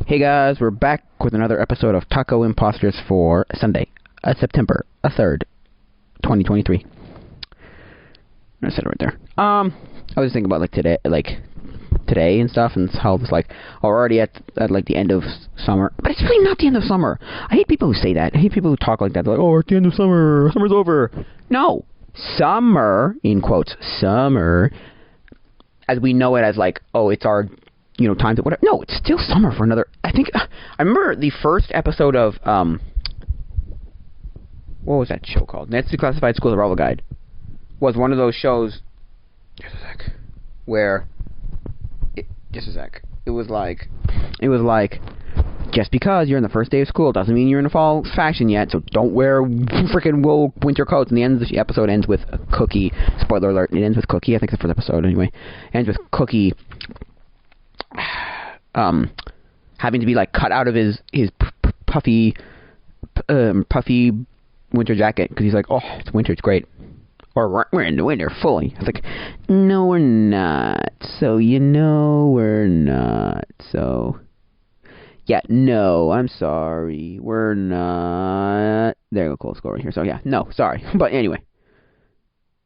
Hey guys, we're back with another episode of Taco Imposters for Sunday, September 3rd, 2023. I said it right there. I was thinking about today and stuff, and how it's like already at like the end of summer, but it's really not the end of summer. I hate people who say that. I hate people who talk like that. They're like, oh, it's the end of summer. Summer's over. No, summer in quotes, summer, as we know it as like, oh, it's our time to whatever. No, it's still summer for another. I remember the first episode of what was that show called? Nancy Classified School Survival Guide was one of those shows. Just a sec. It was like, just because you're in the first day of school doesn't mean you're in the fall fashion yet. So don't wear freaking wool winter coats. And the end of the episode ends with a Cookie. Spoiler alert! It ends with Cookie. I think it's the first episode anyway. It ends with Cookie having to be like cut out of his puffy winter jacket because he's like, oh, it's winter, it's great. Or we're in the winter fully. It's like, no, we're not. So we're not. So yeah, no, I'm sorry, we're not. There you go, close score right here. So yeah, no, sorry, but anyway,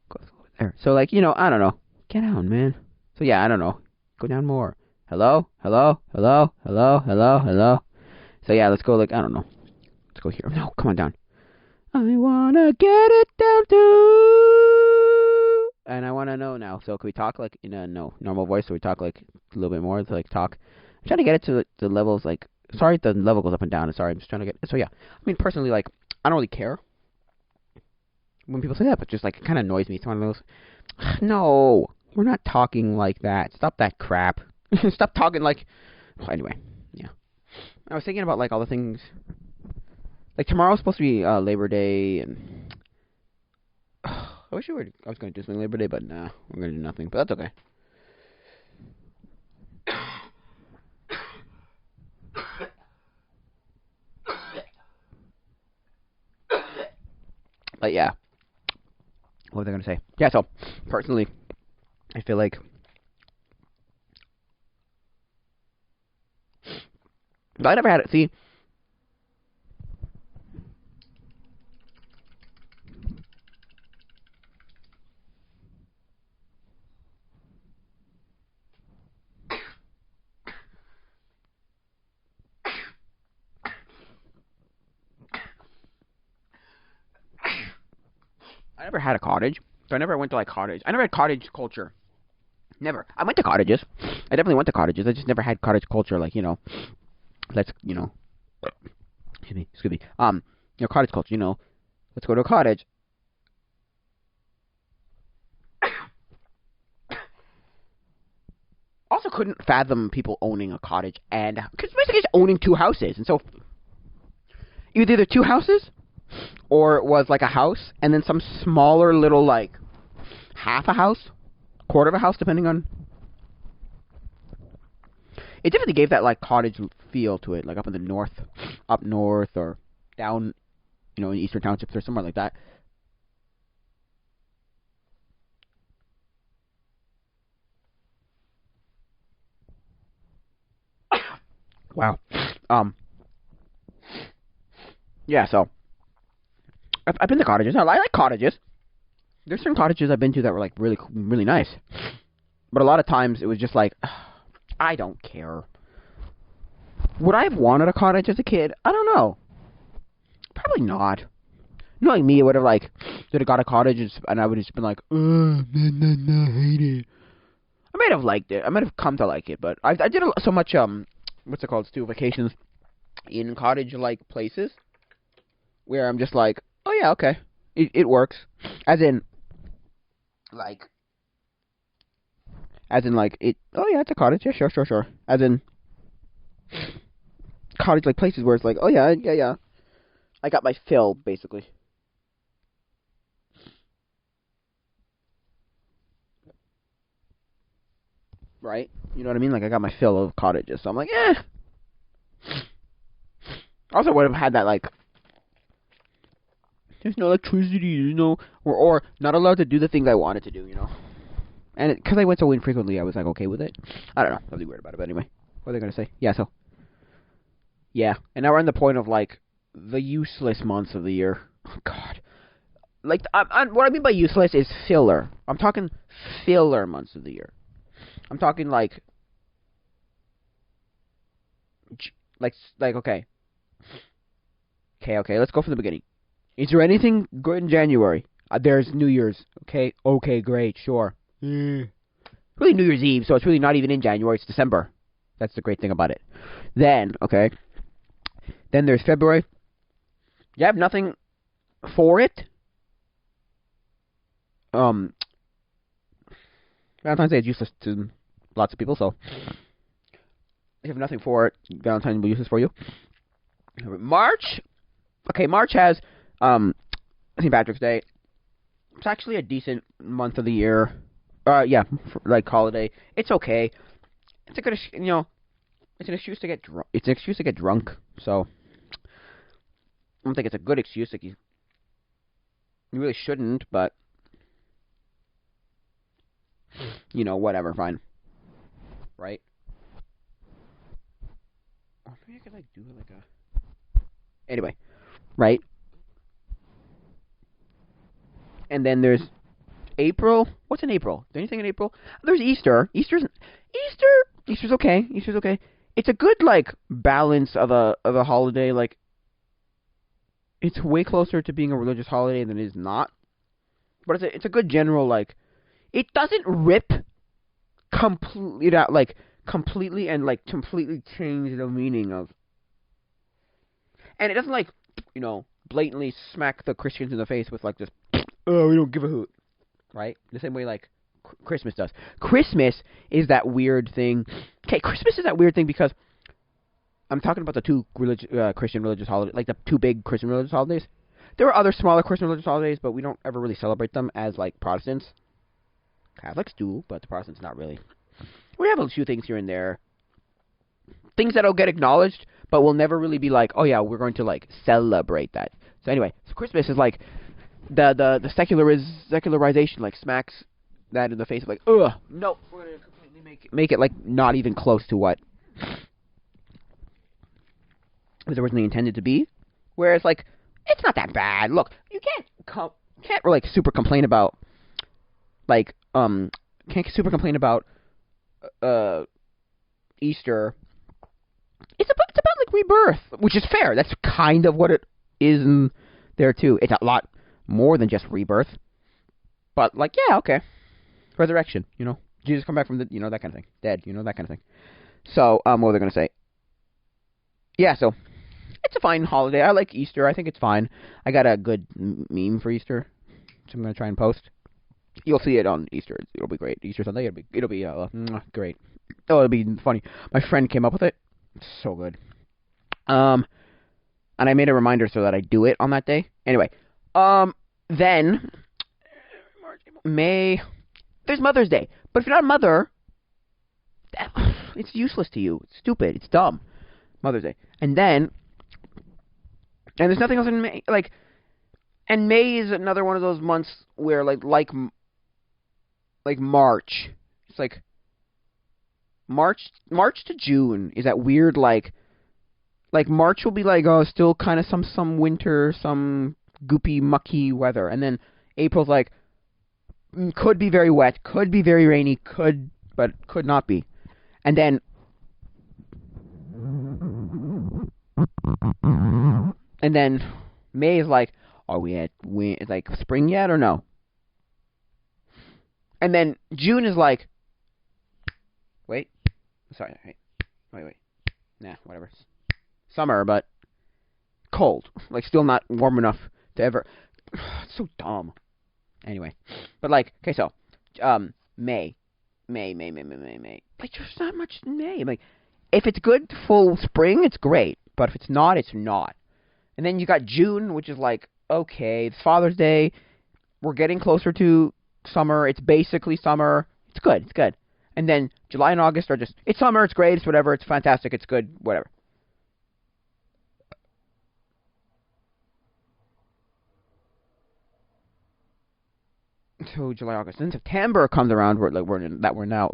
close score there. So like I don't know. Get down, man. So yeah, I don't know. Go down more. Hello? Hello? Hello? Hello? Hello? Hello? So yeah, let's go like, I don't know. Let's go here. No, come on down. I wanna get it down to... And I wanna know now. So can we talk like in a normal voice? So we talk like a little bit more to like talk. I'm trying to get it to the levels like... Sorry if the level goes up and down. Sorry, I'm just trying to get... So yeah. I mean, personally, like, I don't really care when people say that, but just like it kind of annoys me. It's one of those... No, we're not talking like that. Stop that crap. Stop talking like... Well, anyway, yeah. I was thinking about, like, all the things... Like, tomorrow's supposed to be Labor Day, and... I wish I was going to do something Labor Day, but nah. I'm going to do nothing, but that's okay. But, yeah. What was I going to say? Yeah, so, personally, I feel like... I never had it. See, I never had a cottage. So I never went to like cottage. I never had cottage culture. Never. I went to cottages. I definitely went to cottages. I just never had cottage culture. Like let's excuse me. Cottage culture. Let's go to a cottage. Also, couldn't fathom people owning a cottage and because basically it's owning two houses, and so either the two houses or it was like a house and then some smaller little like half a house, quarter of a house, depending on. It definitely gave that like cottage feel to it, like up in the up north or down, in eastern townships or somewhere like that. Wow. Yeah. So I've been to cottages. I like cottages. There's certain cottages I've been to that were like really, really nice, but a lot of times it was just like. I don't care. Would I have wanted a cottage as a kid? I don't know. Probably not. Knowing me, I would have got a cottage and I would have just been like, no, hate it. I might have liked it. I might have come to like it, but I did so much, what's it called, vacations in cottage-like places where I'm just like, oh yeah, okay. It works. As in, oh yeah, it's a cottage, yeah, sure. As in, cottage-like places where it's like, oh yeah. I got my fill, basically. Right? You know what I mean? Like, I got my fill of cottages, so I'm like, eh. Also would have had that, like, there's no electricity, or not allowed to do the things I wanted to do, And because I went so infrequently, I was like okay with it. I don't know. Nothing weird about it, but anyway. What are they going to say? Yeah, so. Yeah, and now we're on the point of like the useless months of the year. Oh God, like what I mean by useless is filler. I'm talking filler months of the year. I'm talking like okay. Let's go from the beginning. Is there anything good in January? There's New Year's. Okay, great, sure. Really New Year's Eve, so it's really not even in January. It's December. That's the great thing about it. Then there's February. You have nothing for it. Valentine's Day is useless to lots of people, so if you have nothing for it, Valentine's will be useless for you. March. Okay, March has St. Patrick's Day. It's actually a decent month of the year. Yeah, like holiday. It's okay. It's a good, it's an excuse to get drunk. It's an excuse to get drunk. So I don't think it's a good excuse. Like you really shouldn't, but whatever, fine, right? Or maybe I could do like a. Anyway, right? And then there's April. What's in April? Is there anything in April? There's Easter. Easter's okay. Easter's okay. It's a good balance of a holiday. Like it's way closer to being a religious holiday than it is not. But it's a good general it doesn't rip completely out completely and completely change the meaning of. And it doesn't blatantly smack the Christians in the face with this oh, we don't give a hoot. Right? The same way Christmas does. Christmas is that weird thing. Okay, Christmas is that weird thing because I'm talking about the two Christian religious holidays, the two big Christian religious holidays. There are other smaller Christian religious holidays, but we don't ever really celebrate them as Protestants. Catholics do, but the Protestants not really. We have a few things here and there. Things that'll get acknowledged, but we'll never really be oh yeah, we're going to celebrate that. So anyway, so Christmas is the secularization smacks that in the face of ugh, no, we're gonna completely make it not even close to what it was originally intended to be. Whereas it's not that bad. Look, you can't really super complain about Easter. It's about rebirth, which is fair. That's kind of what it is in there too. It's a lot more than just rebirth, but yeah, okay, resurrection. Jesus come back from the that kind of thing, dead. That kind of thing. So what was I gonna say? Yeah, so it's a fine holiday. I like Easter. I think it's fine. I got a good meme for Easter, which I'm gonna try and post. You'll see it on Easter. It'll be great. Easter Sunday. It'll be great. Oh, it'll be funny. My friend came up with it. It's so good. And I made a reminder so that I do it on that day. Anyway, then May. There's Mother's Day, but if you're not a mother, it's useless to you. It's stupid. It's dumb. Mother's Day, and there's nothing else in May. And May is another one of those months where like March. It's March to June is that weird March will be still kind of some winter, some goopy mucky weather, and then April's could be very wet, could be very rainy, but could not be. And then May is are we at spring yet or no? And then June is wait. Sorry, wait. Nah, whatever. Summer, but cold. Still not warm enough to ever. It's so dumb. Anyway, but okay, so May. There's not much in May. If it's good full spring, it's great. But if it's not, it's not. And then you got June, which is okay, it's Father's Day. We're getting closer to summer. It's basically summer. It's good. And then July and August are just, it's summer, it's great, it's whatever, it's fantastic, it's good, whatever. So July, August, then September comes around. We're now,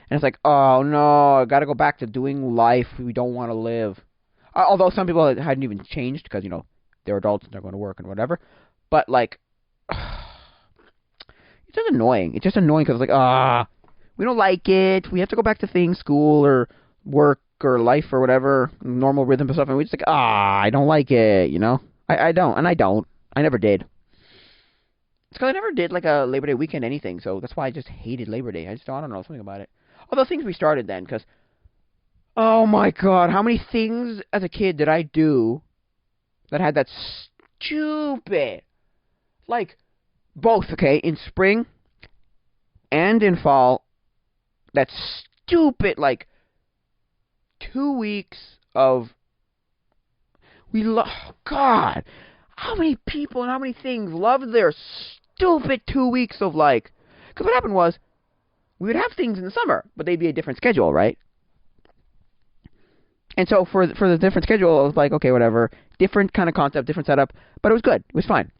and it's oh no, I gotta go back to doing life we don't want to live. Although some people hadn't even changed because, they're adults and they're going to work and whatever. But, like, it's just annoying. It's just annoying because, like, we don't like it. We have to go back to things, school or work or life or whatever, normal rhythm and stuff. And we just like, I don't like it, I don't. And I don't. I never did. It's because I never did, like, a Labor Day weekend anything. So that's why I just hated Labor Day. I don't know, something about it. Although things restarted then because, oh my God, how many things as a kid did I do that had that stupid, like, both, okay, in spring and in fall, that stupid, like, 2 weeks of, God, how many people and how many things loved their stupid 2 weeks of, like, because what happened was, we would have things in the summer, but they'd be a different schedule, right? And so for the different schedule, it was like, okay, whatever, different kind of concept, different setup, but it was good. It was fine.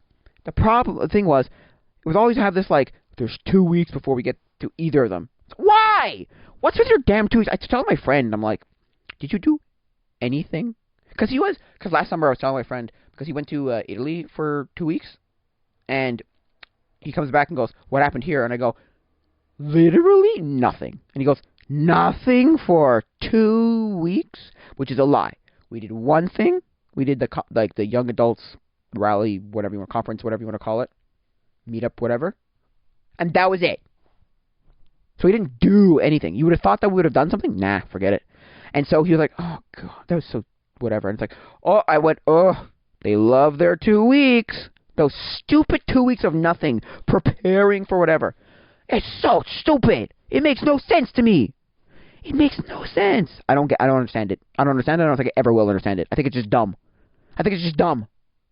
The thing was, it was always have this, like, there's 2 weeks before we get to either of them. Why? What's with your damn 2 weeks? I tell my friend, I'm like, did you do anything? Because last summer I was telling my friend, because he went to Italy for 2 weeks, and he comes back and goes, what happened here? And I go, literally nothing. And he goes, nothing for 2 weeks? Which is a lie. We did one thing. We did the young adults rally, whatever you want, conference, whatever you want to call it, meetup, whatever. And that was it. So we didn't do anything. You would have thought that we would have done something? Nah, forget it. And so he was like, oh, God, that was so whatever. And it's like, I went, they love their 2 weeks. Those stupid 2 weeks of nothing, preparing for whatever. It's so stupid. It makes no sense to me. It makes no sense. I don't understand it. I don't understand it. I don't think I ever will understand it. I think it's just dumb.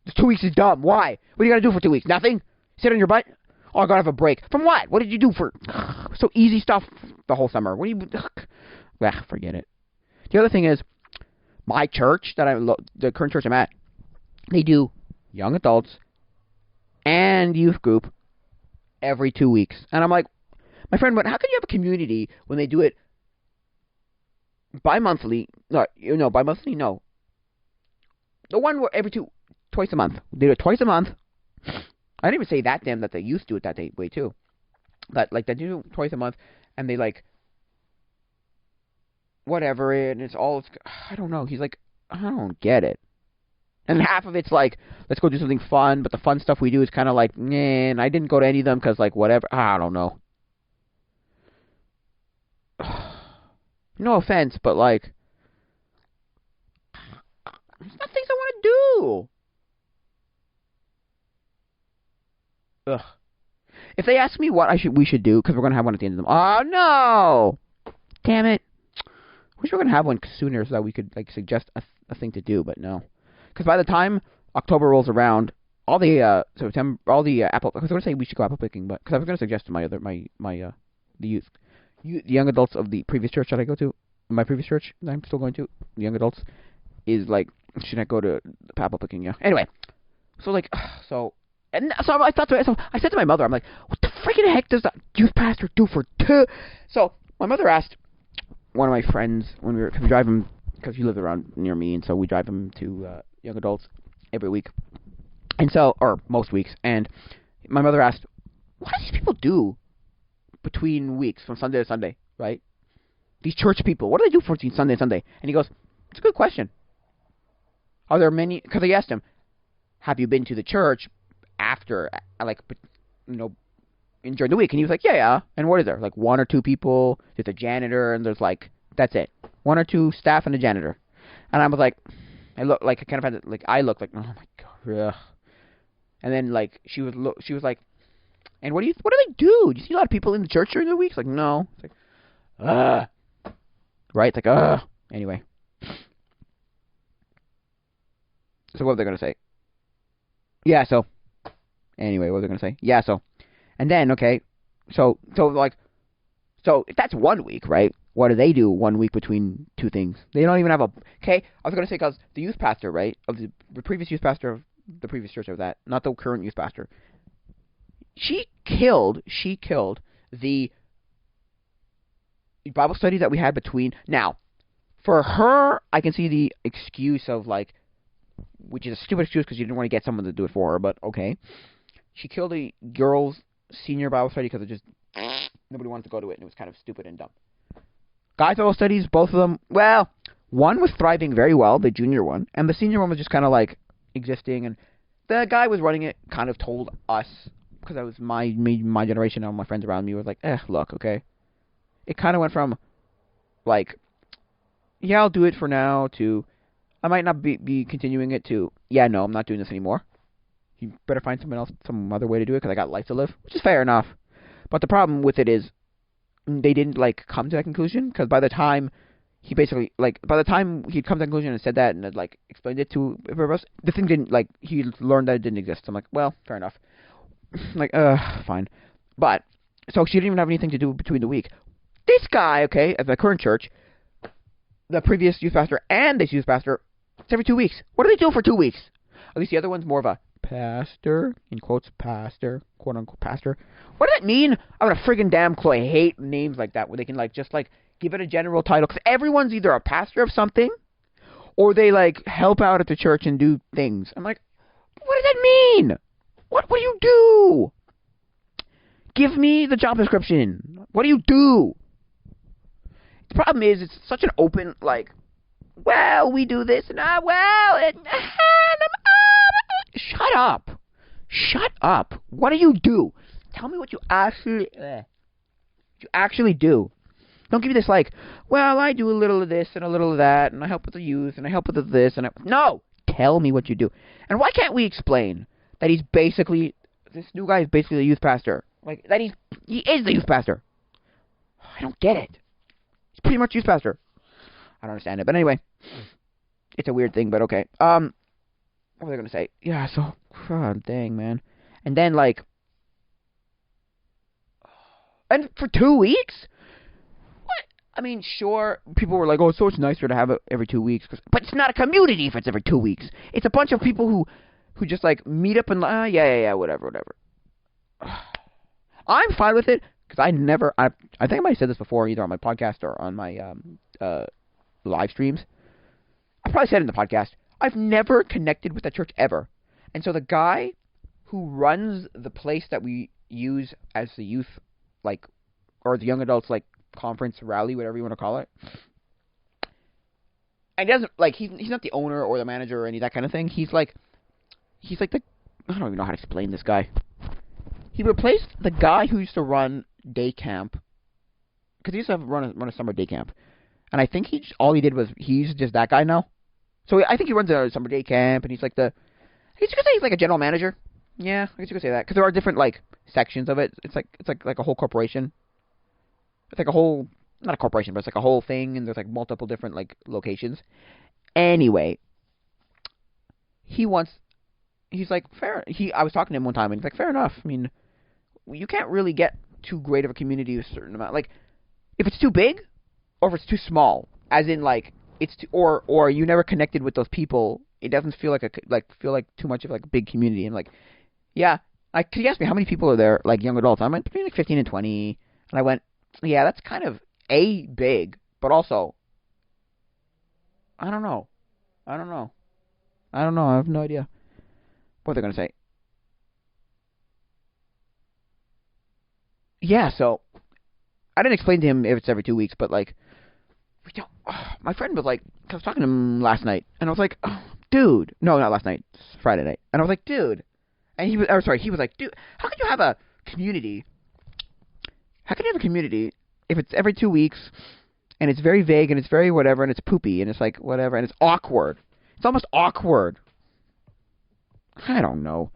This 2 weeks is dumb. Why? What are you going to do for 2 weeks? Nothing? Sit on your butt? Oh, I got to have a break. From what? What did you do for so easy stuff the whole summer? What do you... forget it. The other thing is, my church, the current church I'm at, they do young adults and youth group every 2 weeks. And I'm like, my friend went, how can you have a community when they do it bi-monthly? No, bi-monthly? No. The one where twice a month. They do it twice a month. I didn't even say that that they used to do it that way too. But, like, they do it twice a month, and they, like, whatever, and it's all, I don't know. He's like, I don't get it. And half of it's like, let's go do something fun, but the fun stuff we do is kind of like, and I didn't go to any of them because, like, whatever. I don't know. No offense, but, like, there's not things I want to do. Ugh. If they ask me what we should do, because we're going to have one at the end of them. Oh, no! Damn it. Wish we were going to have one sooner so that we could, like, suggest a thing to do, but no. Because by the time October rolls around, all the apple... I was going to say we should go apple picking, but... Because I was going to suggest to the young adults of the previous church that I go to, my previous church that I'm still going to, the young adults, is, like, should I go to apple picking, yeah. Anyway. So, like, And so I thought to myself, I said to my mother, I'm like, what the freaking heck does the youth pastor do for 2? So my mother asked one of my friends when we drive him, because he lives around near me, and so we drive him to young adults every week, and so, or most weeks, and my mother asked, what do these people do between weeks, from Sunday to Sunday, right? These church people, what do they do between Sunday and Sunday? And he goes, it's a good question. Are there many, because I asked him, have you been to the church after, like, during the week? And he was like, yeah. And what is there? Like 1 or 2 people, there's a janitor, and there's, like, that's it. 1 or 2 staff and a janitor. And I was like, I looked like, I kind of had, like, I looked like, oh my God. Ugh. And then, like, she was like, and what do they do? Do you see a lot of people in the church during the week? It's like, no. It's like, right? It's like, anyway. So what were they going to say? Yeah, so. Anyway, what was I going to say? Yeah, so. And then, okay. So if that's 1 week, right? What do they do 1 week between 2 things? They don't even have a... Okay, I was going to say, because the youth pastor, right? Of the previous youth pastor of the previous church of that, not the current youth pastor. She killed the Bible study that we had between... Now, For her, I can see the excuse of, like, which is a stupid excuse because you didn't want to get someone to do it for her, but okay. She killed a girls' senior Bible study because it just, nobody wanted to go to it, and it was kind of stupid and dumb. Guys' Bible studies, both of them, well, one was thriving very well, the junior one, and the senior one was just kind of, like, existing, and the guy was running it kind of told us, because that was my generation, and all my friends around me was like, look, okay. It kind of went from, like, yeah, I'll do it for now, to, I might not be continuing it, to, yeah, no, I'm not doing this anymore. You better find someone else, some other way to do it, because I got life to live, which is fair enough. But the problem with it is, they didn't, like, come to that conclusion, because by the time he basically, like, by the time he'd come to that conclusion and said that and had, like, explained it to everybody else, the thing didn't, like, he learned that it didn't exist. So I'm like, well, fair enough. Like, fine. But, so she didn't even have anything to do between the week. This guy, okay, at the current church, the previous youth pastor and this youth pastor, it's every 2 weeks. What do they do for 2 weeks? At least the other one's more of a pastor, in quotes, pastor, quote-unquote pastor. What does that mean? I'm gonna friggin' damn clue. I hate names like that, where they can, like, just, like, give it a general title. Because everyone's either a pastor of something, or they, like, help out at the church and do things. I'm like, what does that mean? What do you do? Give me the job description. What do you do? The problem is, it's such an open, like, well, we do this, and shut up. Shut up. What do you do? Tell me what you actually do. Don't give me this, like, well, I do a little of this and a little of that, and I help with the youth, and I help with this, and no! Tell me what you do. And why can't we explain that he's basically, this new guy is basically a youth pastor? Like, that he is the youth pastor. I don't get it. He's pretty much youth pastor. I don't understand it, but anyway. It's a weird thing, but okay. What was I going to say? Yeah, so, dang, man. And then, like, and for 2 weeks? What? I mean, sure, people were like, oh, so it's nicer to have it every 2 weeks. But it's not a community if it's every 2 weeks. It's a bunch of people who just, like, meet up and, yeah, whatever. I'm fine with it, because I think I might have said this before, either on my podcast or on my live streams. I probably said it in the podcast. I've never connected with that church ever. And so the guy who runs the place that we use as the youth, like, or the young adults, like, conference, rally, whatever you want to call it. And he doesn't, like, he's not the owner or the manager or any of that kind of thing. He's like the, I don't even know how to explain this guy. He replaced the guy who used to run day camp, because he used to run a summer day camp. And I think he's just that guy now. So I think he runs a summer day camp, and he's like I guess you could say he's like a general manager. Yeah, I guess you could say that, because there are different, like, sections of it. It's like a whole corporation. It's like a whole, not a corporation, but it's like a whole thing, and there's like multiple different, like, locations. Anyway, he's like, I was talking to him one time, and he's like, fair enough. I mean, you can't really get too great of a community with a certain amount. Like, if it's too big, or if it's too small, as in, like, or you never connected with those people, it doesn't feel like too much of, like, a big community. And, like, yeah, like, he asked me how many people are there, like, young adults. I went between, like, 15 and 20, and I went, yeah, that's kind of, big, but also, I don't know. I have no idea what they're going to say. Yeah, so, I didn't explain to him if it's every 2 weeks, but, like, my friend was like, I was talking to him last night, and I was like, oh, dude, no, not last night, Friday night, and I was like, dude, and he was like, dude, how can you have a community? How can you have a community if it's every 2 weeks, and it's very vague, and it's very whatever, and it's poopy, and it's like whatever, and it's awkward. It's almost awkward. I don't know.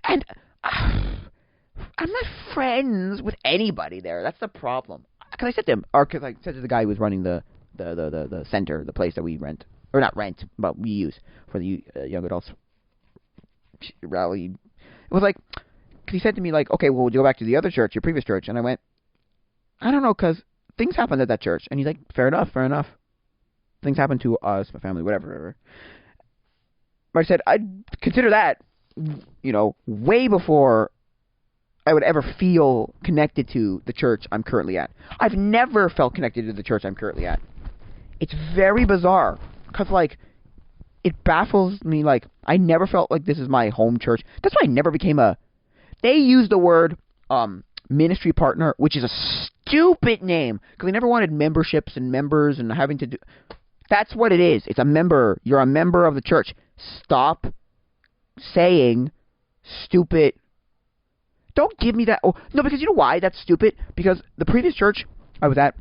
And I'm not friends with anybody there. That's the problem. Because I said to him, or because I said to the guy who was running the center, the place that we rent, or not rent, but we use for the young adults rally. It was like, cause he said to me, like, okay, well, would you go back to the other church, your previous church? And I went, I don't know, because things happened at that church. And he's like, fair enough. Things happened to us, my family, whatever. But I said, I'd consider that, way before I would ever feel connected to the church I'm currently at. I've never felt connected to the church I'm currently at. It's very bizarre. Because, like, it baffles me. Like, I never felt like this is my home church. That's why I never became a... They use the word ministry partner, which is a stupid name. Because they never wanted memberships and members and having to do... That's what it is. It's a member. You're a member of the church. Stop saying stupid... Don't give me that... Oh, no, because you know why that's stupid? Because the previous church I was at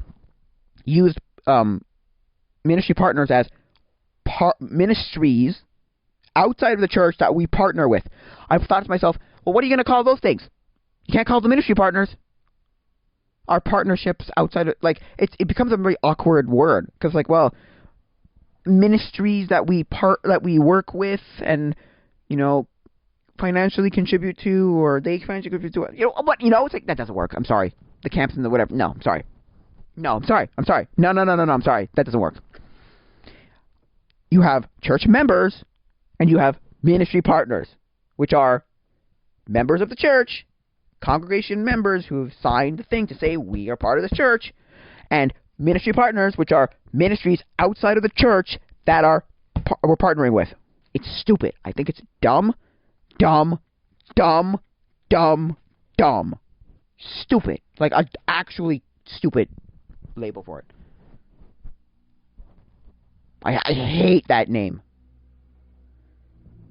used ministry partners as ministries outside of the church that we partner with. I've thought to myself, well, what are you going to call those things? You can't call them ministry partners. Our partnerships outside of... Like, it becomes a very awkward word. Because, like, well, ministries that we work with and, you know, financially contribute to, or they financially contribute to, you know what, you know, it's like, that doesn't work. I'm sorry. The camps and the whatever. No, I'm sorry. No, I'm sorry. I'm sorry. No, I'm sorry. That doesn't work. You have church members and you have ministry partners, which are members of the church, congregation members who've signed the thing to say we are part of the church, and ministry partners, which are ministries outside of the church that we're partnering with. It's stupid. I think it's dumb. Stupid. Like, an actually stupid label for it. I hate that name.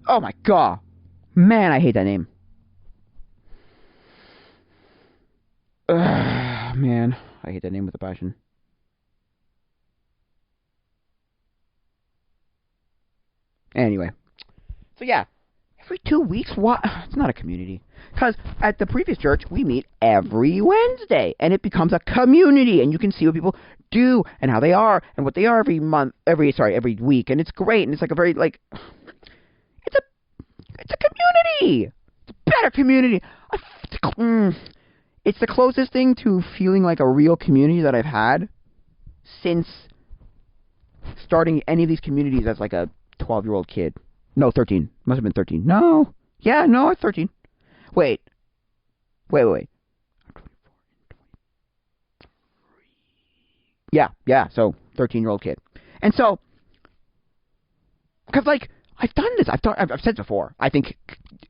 Oh my god. Man, I hate that name. Man, I hate that name with a passion. Anyway. So yeah. Every 2 weeks? What? It's not a community. Because at the previous church, we meet every Wednesday. And it becomes a community. And you can see what people do and how they are and what they are every week. And it's great. And it's like a very, like... It's a community! It's a better community. It's the closest thing to feeling like a real community that I've had since starting any of these communities as like a 12-year-old kid. No, 13. Must have been 13. No. Yeah, no, it's 13. Wait. Yeah, so 13-year-old kid. And so, because, like, I've done this. I've said before. I think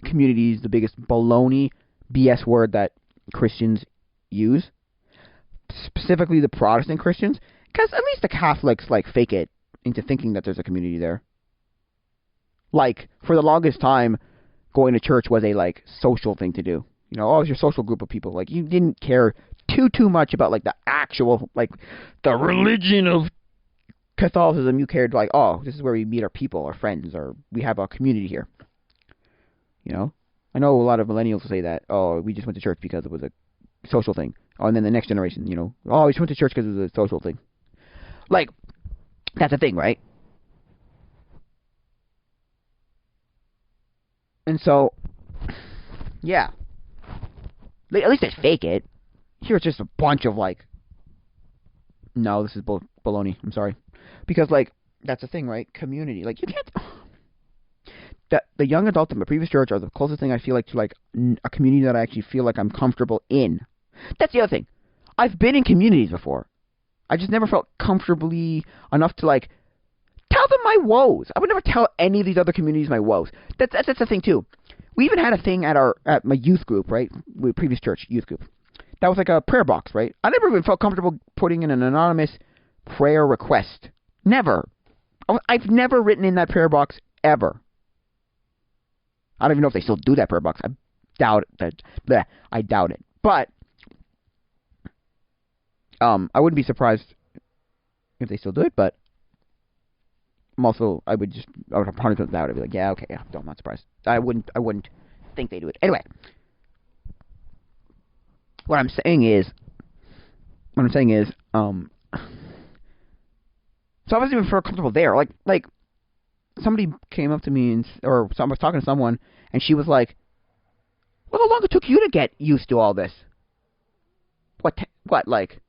community is the biggest baloney BS word that Christians use. Specifically the Protestant Christians. Because at least the Catholics, like, fake it into thinking that there's a community there. Like, for the longest time, going to church was a, like, social thing to do. You know, oh, it's your social group of people. Like, you didn't care too much about, like, the actual, like, the religion of Catholicism. You cared, like, oh, this is where we meet our people, our friends, or we have a community here. You know? I know a lot of millennials say that, oh, we just went to church because it was a social thing. Oh, and then the next generation, you know, oh, we just went to church because it was a social thing. Like, that's a thing, right? And so, yeah. At least they fake it. Here it's just a bunch of, like... No, this is baloney. I'm sorry. Because, like, that's the thing, right? Community. Like, you can't... The young adults in my previous church are the closest thing I feel like to, like, a community that I actually feel like I'm comfortable in. That's the other thing. I've been in communities before. I just never felt comfortably enough to, like... Tell them my woes. I would never tell any of these other communities my woes. That's the thing too. We even had a thing at my youth group, right? Previous church youth group. That was like a prayer box, right? I never even felt comfortable putting in an anonymous prayer request. Never. I've never written in that prayer box ever. I don't even know if they still do that prayer box. I doubt it. I doubt it. But I wouldn't be surprised if they still do it, but I would 100% doubt it. I'd be like, yeah, okay, yeah, I'm not surprised. I wouldn't think they do it. Anyway, what I'm saying is, so I wasn't even feel comfortable there. Like somebody came up to me or I was talking to someone, and she was like, "Well, how long it took you to get used to all this?" What? Like,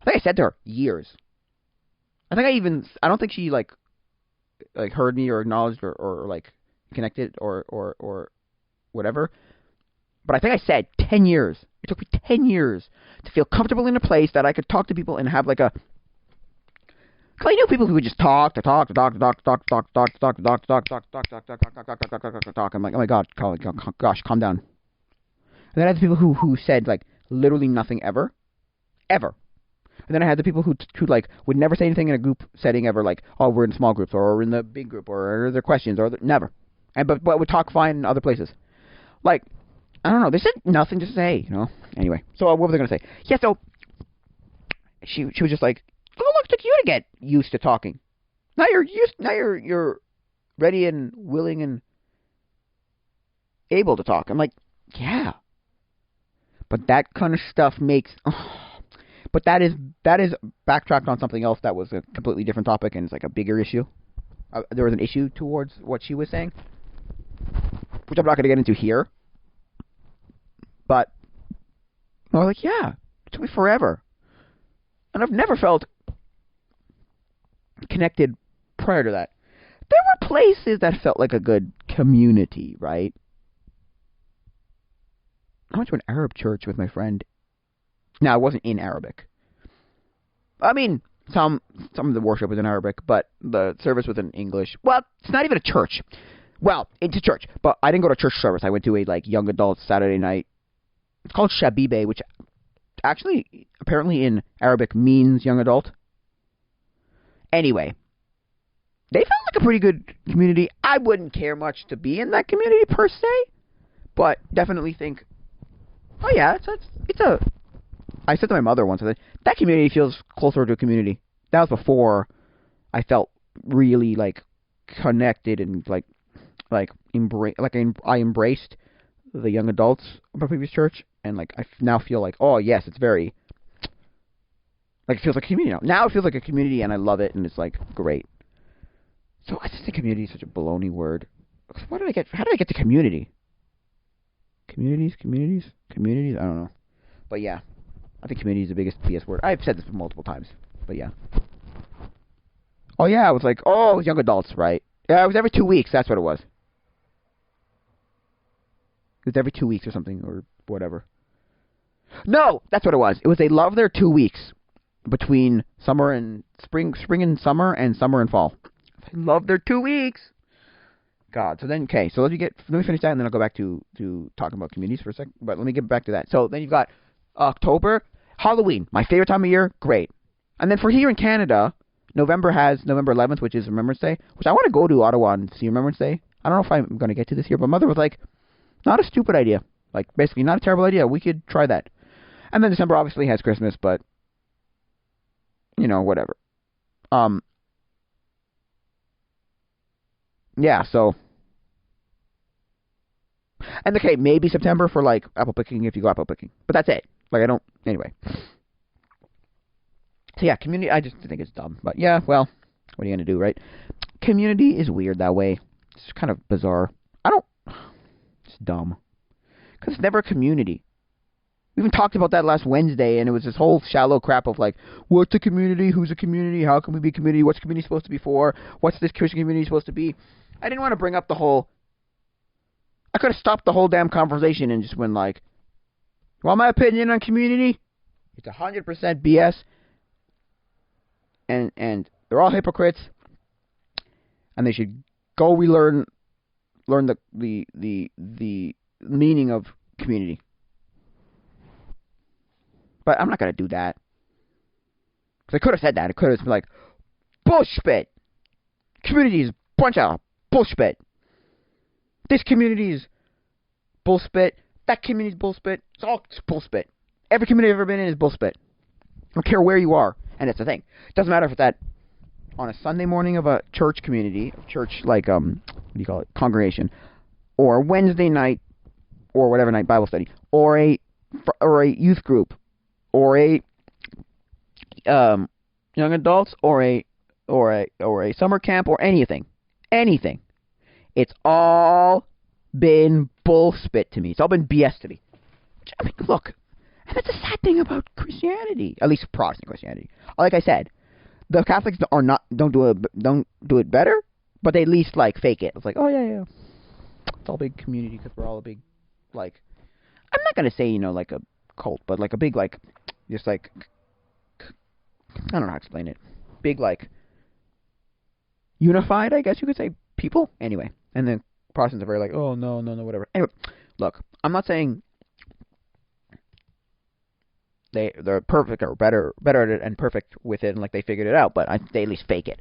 I think I said to her, years. I don't think she like heard me or acknowledged or like connected or whatever. But I think I said 10 years. It took me 10 years to feel comfortable in a place that I could talk to people and have like Cause I knew people who would just talk, to talk, to talk, to talk, to talk, to talk, to talk, to talk, to talk, to talk, talk, talk, talk, talk, talk, talk, talk, talk, talk, talk, talk. I'm like, oh my god, gosh, calm down. And then I had the people who said like literally nothing ever. And then I had the people who like would never say anything in a group setting ever, like, oh, we're in small groups or we're in the big group or their questions or never. And but would talk fine in other places. Like, I don't know. They said nothing to say, Anyway, so what were they gonna say? Yeah, so she was just like, oh, look, it took you to get used to talking. Now you're ready and willing and able to talk. I'm like, yeah. But that kind of stuff makes. But that is backtracked on something else that was a completely different topic, and it's like a bigger issue. There was an issue towards what she was saying, which I'm not going to get into here. But I was like, yeah, it took me forever, and I've never felt connected prior to that. There were places that felt like a good community, right? I went to an Arab church with my friend. Now, it wasn't in Arabic. I mean, some of the worship was in Arabic, but the service was in English. Well, it's not even a church. Well, it's a church, but I didn't go to church service. I went to a young adult Saturday night. It's called Shabibe, which actually apparently in Arabic means young adult. Anyway, they felt like a pretty good community. I wouldn't care much to be in that community per se, but definitely think, oh yeah, it's a. I said to my mother once, I said, that community feels closer to a community. That was before I felt really connected and I embraced the young adults of my previous church, and I now feel like, oh yes, it's very it feels like a community now. Now it feels like a community, and I love it, and it's great. So I just think community is such a baloney word. How did I get to community? Communities. I don't know, but yeah. I think community is the biggest BS word. I've said this multiple times, but yeah. Oh yeah, I was it was young adults, right? Yeah, it was every 2 weeks. That's what it was. It was every 2 weeks or something, or whatever. No, that's what it was. It was they love their 2 weeks between summer and spring and summer, and summer and fall. They love their 2 weeks. God. So then, okay. So let me finish that, and then I'll go back to talking about communities for a second. But let me get back to that. So then you've got October, Halloween, my favorite time of year, great. And then for here in Canada, November has November 11th, which is Remembrance Day, which I want to go to Ottawa and see Remembrance Day. I don't know if I'm going to get to this year, but mother was like, not a stupid idea. Basically, not a terrible idea. We could try that. And then December obviously has Christmas, but, whatever. Yeah, so. And okay, maybe September for apple picking if you go apple picking. But that's it. Anyway. So yeah, community, I just think it's dumb. But yeah, well, what are you going to do, right? Community is weird that way. It's kind of bizarre. It's dumb. Because it's never a community. We even talked about that last Wednesday, and it was this whole shallow crap of what's a community? Who's a community? How can we be a community? What's community supposed to be for? What's this Christian community supposed to be? I didn't want to bring up the whole. I could have stopped the whole damn conversation and just went well, my opinion on community, it's 100% BS, and they're all hypocrites, and they should go relearn the meaning of community. But I'm not gonna do that, because I could have said that. I could have been bullshit. Community is a bunch of bullshit. This community is bullshit. That community is bullshit. It's all bullshit. Every community I've ever been in is bullshit. I don't care where you are. And that's the thing. It doesn't matter if it's on a Sunday morning of a church community, church what do you call it, congregation, or Wednesday night, or whatever night Bible study, or a youth group, or a young adults, or a summer camp, or anything. It's all been bullshit to me. It's all been BS to me. I mean, look, and that's a sad thing about Christianity, at least Protestant Christianity. Like I said, the Catholics don't do it better, but they at least fake it. It's oh yeah, it's all big community because we're all a big I'm not gonna say a cult, but a big just I don't know how to explain it. Big unified, I guess you could say, people. Anyway, and then Protestants are very like, oh, no, no, no, whatever. Anyway, look, I'm not saying they're perfect or better at it and perfect with it, and like they figured it out, but they at least fake it.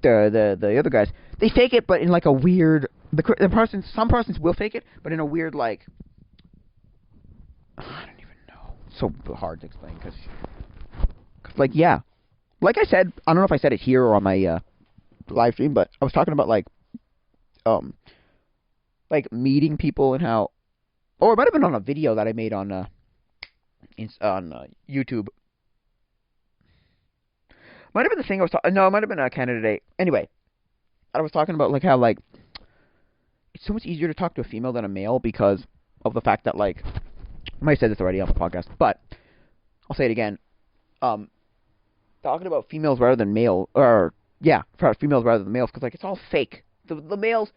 The other guys, they fake it, but in like a weird. The Protestants, some Protestants will fake it, but in a weird like. I don't even know. It's so hard to explain because like yeah, like I said, I don't know if I said it here or on my live stream, but I was talking about um like meeting people and how, or it might have been on a video that I made on YouTube. Might have been the thing I was talking. No, it might have been a Canada Day. Anyway, I was talking about like how like it's so much easier to talk to a female than a male because of the fact that like I might have said this already on the podcast, but I'll say it again. Talking about females rather than male, or yeah, females rather than males, because like it's all fake. The males.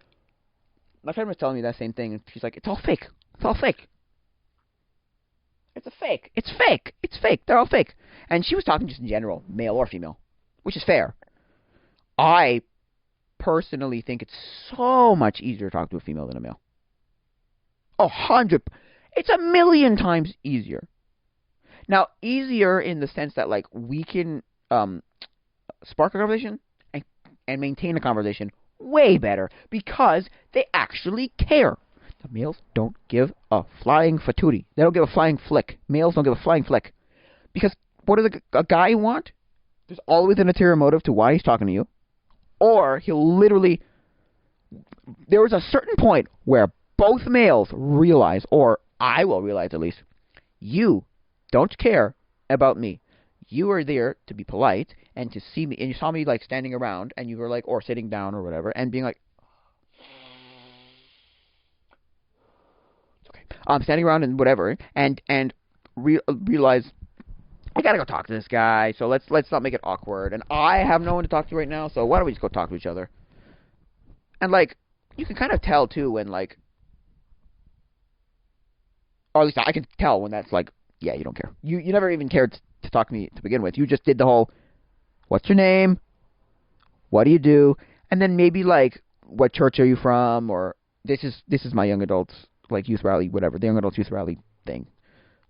My friend was telling me that same thing, and she's like, "It's all fake. It's all fake. It's a fake. It's fake. It's fake. They're all fake." And she was talking just in general, male or female, which is fair. I personally think it's so much easier to talk to a female than a male. 100. It's a million times easier. Now, easier in the sense that like we can spark a conversation and maintain a conversation way better because they actually care. The males don't give a flying fatootie. They don't give a flying flick. Males don't give a flying flick. Because what does a guy want? There's always an ulterior motive to why he's talking to you. Or he'll literally... There is a certain point where both males realize, or I will realize at least, you don't care about me. You are there to be polite and to see me. And you saw me like standing around, and you were like, or sitting down or whatever, and being like, okay, standing around and whatever, and realize I gotta go talk to this guy. So let's not make it awkward. And I have no one to talk to right now. So why don't we just go talk to each other? And like you can kind of tell too when like, or at least I can tell when that's like, yeah, you don't care. You never even cared to talk to me to begin with. You just did the whole, what's your name? What do you do? And then maybe like, what church are you from? Or this is my young adults like youth rally, whatever, the young adults youth rally thing.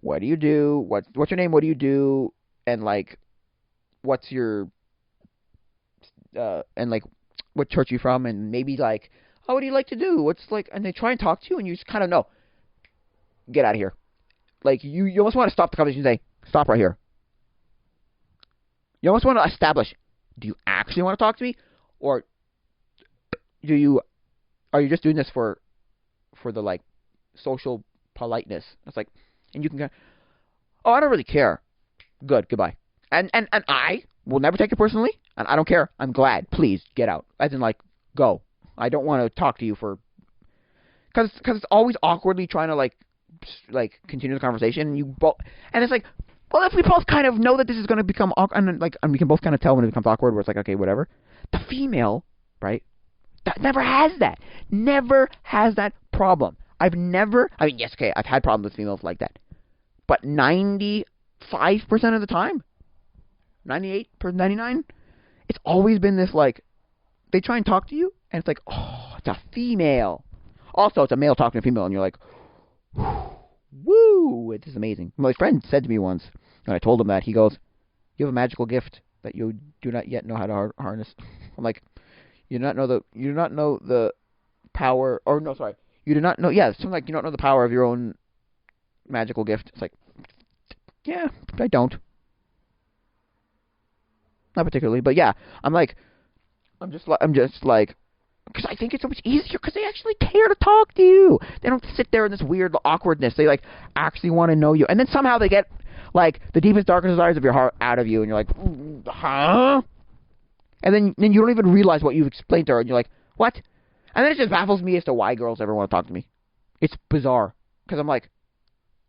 What do you do? What's your name? What do you do? And like, what's your and like, what church are you from? And maybe like, oh, what do you like to do? What's like? And they try and talk to you, and you just kind of know. Get out of here. Like, you almost want to stop the conversation and say, stop right here. You almost want to establish, do you actually want to talk to me? Or are you just doing this for the, like, social politeness? It's like, and you can go, oh, I don't really care. Good, goodbye. And I will never take it personally, and I don't care. I'm glad. Please, get out. As in, like, go. I don't want to talk to you for... Because it's always awkwardly trying to, like continue the conversation, and it's like, well, if we both kind of know that this is going to become awkward, and we can both kind of tell when it becomes awkward, where it's like, okay, whatever. The female, right, that never has that problem. I've never, I mean, yes, okay, I've had problems with females like that, but 95% of the time, 98, 99, it's always been this, like, they try and talk to you, and it's like, oh, it's a female. Also, it's a male talking to a female, and you're like, woo, it is amazing. My friend said to me once, and I told him that, he goes, you have a magical gift that you do not yet know how to harness. I'm like, you do not know the power, or no, sorry, you do not know, yeah, something like you don't know the power of your own magical gift. It's like, yeah, I don't. Not particularly, but yeah, I'm just like, because I think it's so much easier because they actually care to talk to you. They don't sit there in this weird awkwardness. They, like, actually want to know you. And then somehow they get, like, the deepest, darkest desires of your heart out of you. And you're like, huh? And then you don't even realize what you've explained to her. And you're like, what? And then it just baffles me as to why girls ever want to talk to me. It's bizarre. Because I'm like,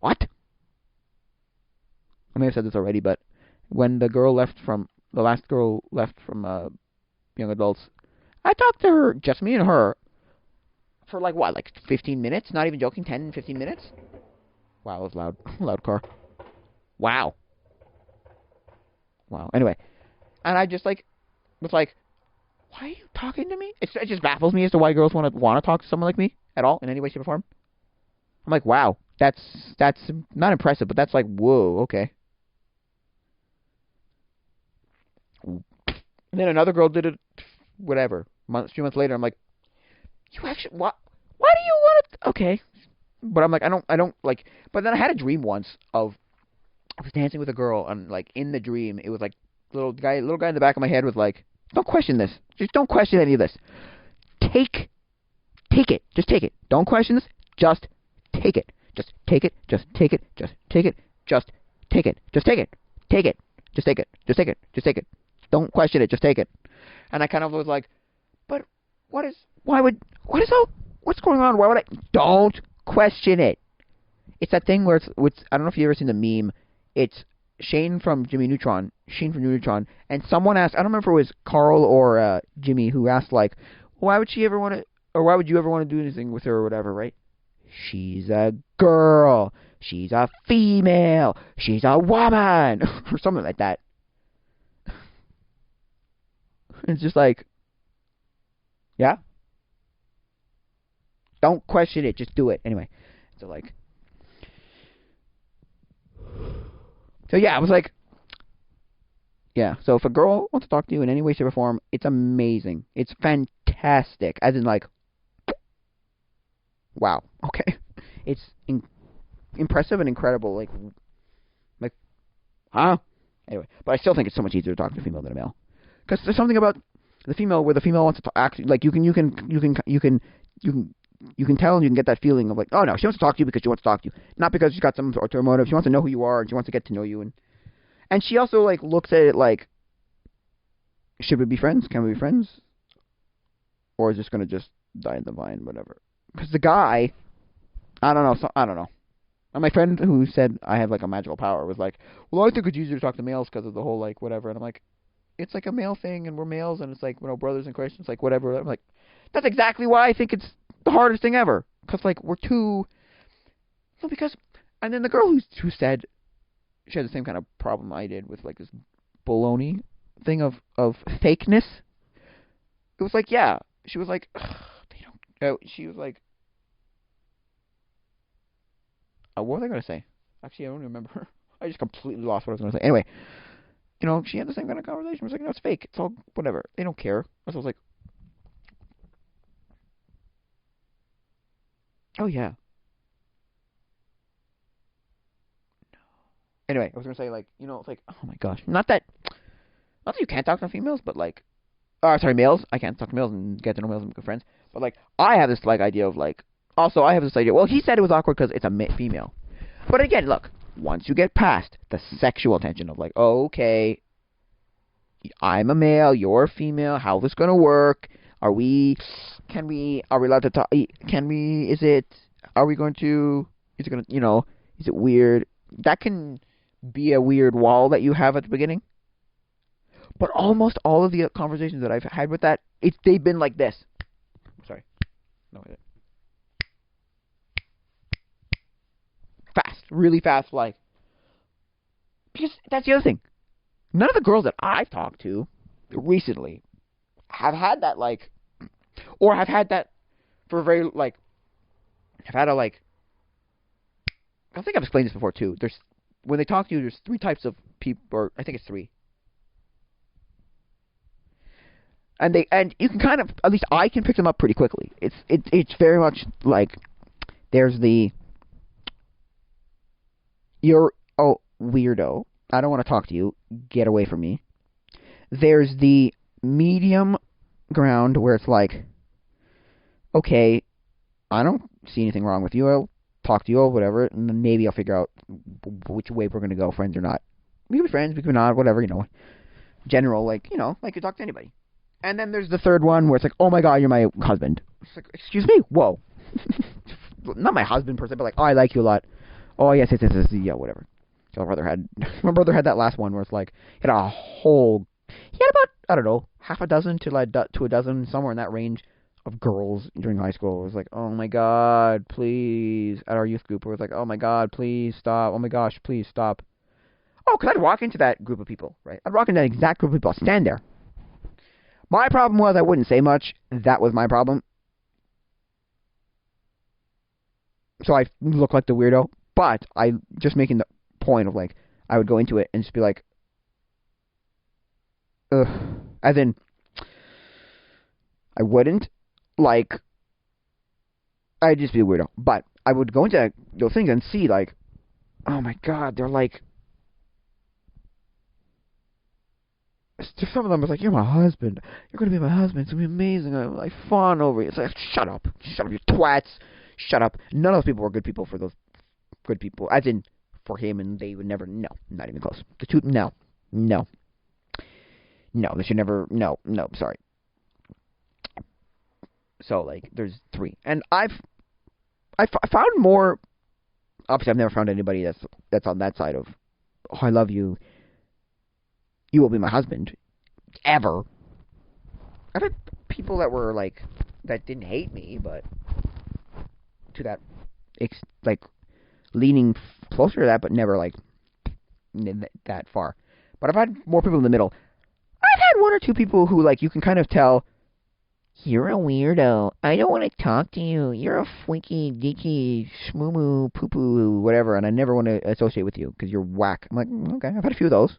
what? I may have said this already, but when the last girl left from young adults, I talked to her, just me and her, for like 15 minutes? Not even joking, 10, 15 minutes? Wow, that was loud. Loud car. Wow. Anyway. And I just was like, why are you talking to me? It just baffles me as to why girls want to talk to someone like me at all in any way, shape, or form. I'm like, wow, that's not impressive, but that's like, whoa, okay. And then another girl did it, whatever. A few months later, I'm like, you actually, what? Why do you want to? Okay, but I'm like, I don't like. But then I had a dream once of I was dancing with a girl, and like in the dream, it was like little guy in the back of my head was like, don't question this. Just don't question any of this. Take it. Just take it. Don't question this. Just take it. Just take it. Just take it. Just take it. Just take it. Just take it. Take it. Just take it. Just take it. Just take it. Don't question it. Just take it. And I kind of was like, but what's going on? Why would I? Don't question it. It's that thing where it's I don't know if you've ever seen the meme. It's Shane from New Neutron, and someone asked, I don't remember if it was Carl or Jimmy, who asked like, why would she ever want to, or why would you ever want to do anything with her or whatever, right? She's a girl. She's a female. She's a woman. Or something like that. It's just like, yeah. Don't question it. Just do it. Anyway. So like. So yeah, I was like. Yeah, so if a girl wants to talk to you in any way, shape, or form, it's amazing. It's fantastic. As in like. Wow. Okay. It's impressive and incredible. Like, huh? Anyway, but I still think it's so much easier to talk to a female than a male. Because there's something about the female where the female wants to act like you can tell and you can get that feeling of like, oh no, she wants to talk to you because she wants to talk to you, not because she's got some ulterior motive. She wants to know who you are and she wants to get to know you, and she also like looks at it like, should we be friends? Can we be friends? Or is this gonna just die in the vine, whatever? Because the guy, I don't know. And my friend who said I have like a magical power was like, well, I think it's easier to talk to males because of the whole like whatever, and I'm like, it's like a male thing, and we're males, and it's like, brothers in Christ, it's like whatever. I'm like, that's exactly why I think it's the hardest thing ever, because like we're too. No, because, and then the girl who said she had the same kind of problem I did with like this baloney thing of fakeness. It was like, yeah, she was like, they don't. She was like, what was I gonna say? Actually, I don't even remember. I just completely lost what I was gonna say. Anyway. She had the same kind of conversation. It was like, no, it's fake. It's all whatever. They don't care. So I was like, oh, yeah. Anyway, I was going to say, like, it's like, oh, my gosh. Not that you can't talk to females, but, like, males. I can't talk to males and get to know males and become friends. But, like, I have this, like, idea of, like, also, I have this idea. Well, he said it was awkward because it's a female. But again, look, once you get past the sexual tension of, like, oh, okay, I'm a male, you're a female, how's this going to work? Are we allowed to talk? Are we going to, is it going to, is it weird? That can be a weird wall that you have at the beginning. But almost all of the conversations that I've had with that, they've been like this. Sorry. No, fast. Really fast, like. Because that's the other thing. None of the girls that I've talked to recently have had that, like, or have had that for very, like, have had a, like, I think I've explained this before, too. When they talk to you, there's 3 types of people, or I think it's 3. And you can kind of, at least I can pick them up pretty quickly. It's very much like, there's you're, weirdo. I don't want to talk to you. Get away from me. There's the medium ground where it's like, okay, I don't see anything wrong with you. I'll talk to you or whatever, and then maybe I'll figure out which way we're going to go, friends or not. We can be friends, we can not, whatever, general, like, like you talk to anybody. And then there's the third one where it's like, oh my god, you're my husband. It's like, excuse me? Whoa. Not my husband per se, but like, oh, I like you a lot. Oh, yes, yeah, whatever. So my brother had that last one where it's like, he had about, I don't know, half a dozen to a dozen, somewhere in that range of girls during high school. It was like, oh my god, please, at our youth group, it was like, oh my god, please stop, oh my gosh, please stop. Oh, because I'd walk into that group of people, right? I'd walk into that exact group of people, I'd stand there. My problem was I wouldn't say much. That was my problem. So I look like the weirdo. But I just making the point of like, I would go into it and just be like, ugh. As in, I wouldn't like, I'd just be a weirdo. But I would go into those things and see like, oh my god, they're like, some of them was like, you're my husband. You're going to be my husband. It's going to be amazing. I'm like, fawn over you. It's like, shut up. Shut up, you twats. Shut up. None of those people were good people for those good people. As in, for him, and they would never, no. Not even close. The two, no. No. No, they should never, no, sorry. So, like, there's 3. And I found more, obviously I've never found anybody that's on that side of, oh, I love you. You will be my husband. Ever. I've had people that were, like, that didn't hate me, but to that, like, leaning closer to that, but never, like, that far. But I've had more people in the middle. I've had 1 or 2 people who, like, you can kind of tell, you're a weirdo. I don't want to talk to you. You're a freaky, geeky, shmoo poo-poo, whatever, and I never want to associate with you because you're whack. I'm like, okay, I've had a few of those.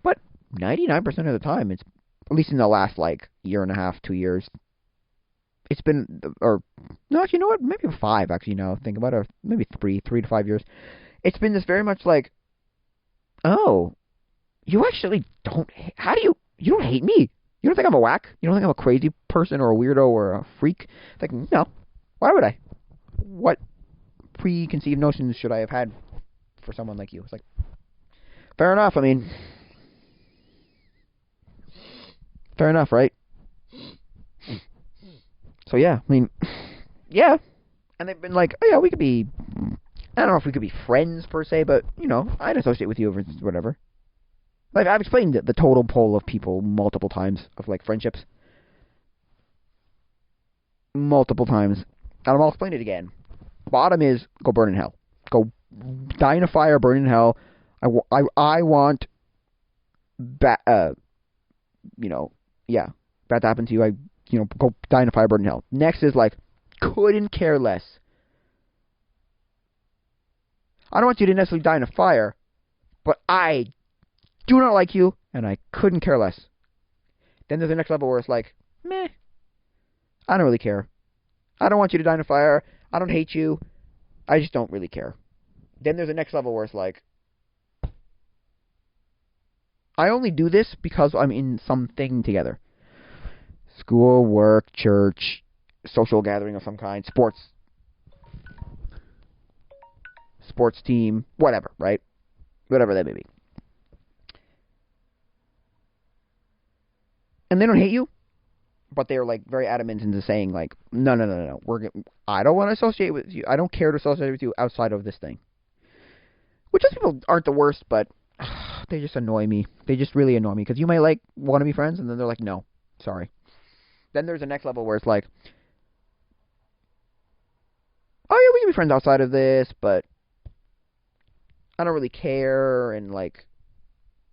But 99% of the time, it's, at least in the last, like, year and a half, 2 years, it's been, or, no, actually, you know what, maybe 5, actually, now, think about it, maybe 3 to 5 years. It's been this very much like, oh, you actually don't, how do you don't hate me? You don't think I'm a whack? You don't think I'm a crazy person or a weirdo or a freak? It's like, no. Why would I? What preconceived notions should I have had for someone like you? It's like, fair enough, I mean, fair enough, right? So yeah, I mean, yeah. And they've been like, oh yeah, we could be, I don't know if we could be friends per se, but, you know, I'd associate with you over whatever. Like, I've explained the total poll of people multiple times, of, like, friendships. Multiple times. And I'll explain it again. Bottom is, go burn in hell. Go die in a fire, burn in hell. I want, you know, yeah, that to happen to you. Go die in a fire, burn in hell. Next is, like, couldn't care less. I don't want you to necessarily die in a fire, but I do not like you, and I couldn't care less. Then there's the next level where it's like, meh, I don't really care. I don't want you to die in a fire. I don't hate you. I just don't really care. Then there's the next level where it's like, I only do this because I'm in something together. School, work, church, social gathering of some kind, sports team, whatever, right? Whatever that may be. And they don't hate you, but they're, like, very adamant into saying, like, no, I don't want to associate with you. I don't care to associate with you outside of this thing. Which those people aren't the worst, but they just annoy me. They just really annoy me, because you might, like, want to be friends, and then they're like, no, sorry. Then there's the next level where it's like, oh yeah, we can be friends outside of this, but I don't really care, and, like,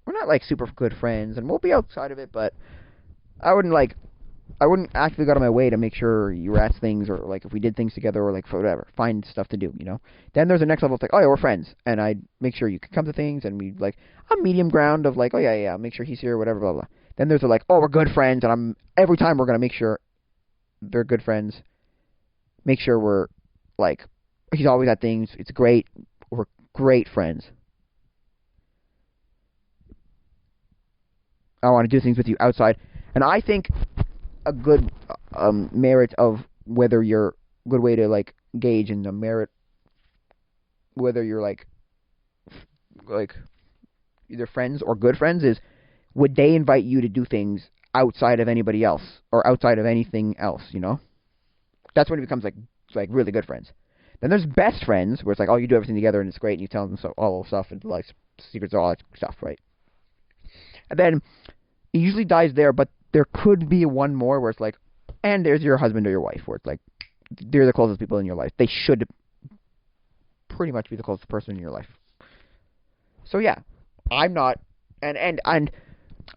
we're not, like, super good friends, and we'll be outside of it, but I wouldn't actually go out of my way to make sure you were at things, or, like, if we did things together, or, like, for whatever, find stuff to do, you know? Then there's the next level, it's like, oh yeah, we're friends, and I'd make sure you could come to things, and we, like, a medium ground of, like, oh yeah, make sure he's here, whatever, blah, blah. Then there's the, like, oh, we're good friends, and every time we're going to make sure they're good friends, make sure we're, like, he's always at things, it's great, we're great friends. I want to do things with you outside. And I think a good merit of whether you're a good way to, like, gauge in the merit, whether you're, like either friends or good friends, is would they invite you to do things outside of anybody else or outside of anything else, you know? That's when it becomes, like really good friends. Then there's best friends, where it's like, oh, you do everything together and it's great, and you tell them all the stuff and, like, secrets, all that stuff, right? And then it usually dies there, but there could be one more where it's like, and there's your husband or your wife, where it's like, they're the closest people in your life. They should pretty much be the closest person in your life. So yeah, I'm not, and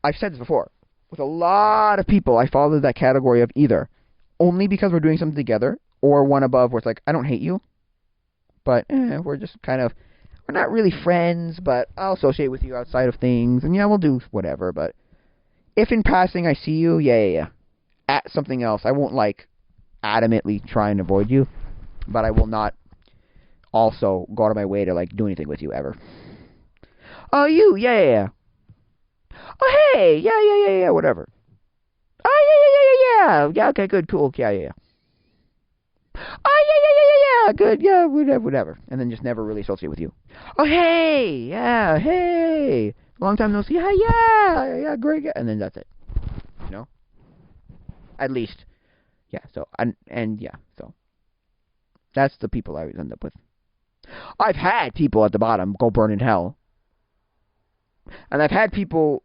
I've said this before, with a lot of people, I fall into that category of either only because we're doing something together, or one above where it's like, I don't hate you, but we're just kind of, we're not really friends, but I'll associate with you outside of things, and yeah, we'll do whatever, but if in passing I see you, yeah. At something else, I won't, like, adamantly try and avoid you, but I will not also go out of my way to, like, do anything with you ever. Oh, you, yeah. Oh, hey, yeah, whatever. Oh, yeah, okay, good, cool, yeah. Oh, yeah, good, yeah, whatever. And then just never really associate with you. Oh, hey. Long time no see, yeah, great, yeah. And then that's it. You know? At least. Yeah, so, so. That's the people I always end up with. I've had people at the bottom go burn in hell. And I've had people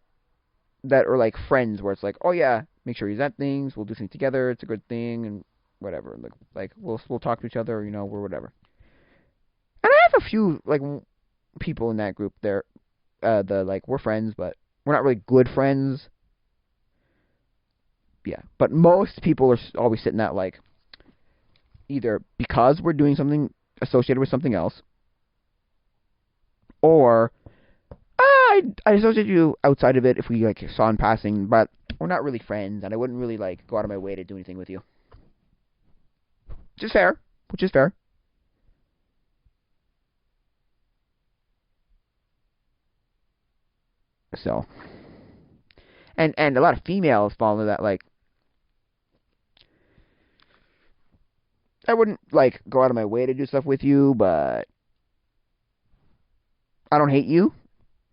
that are like friends where it's like, oh yeah, make sure he's at things, we'll do things together, it's a good thing, and whatever. Like we'll talk to each other, you know, or whatever. And I have a few like people in that group there, we're friends, but we're not really good friends. Yeah, but most people are always sitting at like either because we're doing something associated with something else, or I associate you outside of it if we like saw in passing, but we're not really friends, and I wouldn't really like go out of my way to do anything with you. Which is fair. So, and a lot of females fall into that, like, I wouldn't like go out of my way to do stuff with you, but I don't hate you,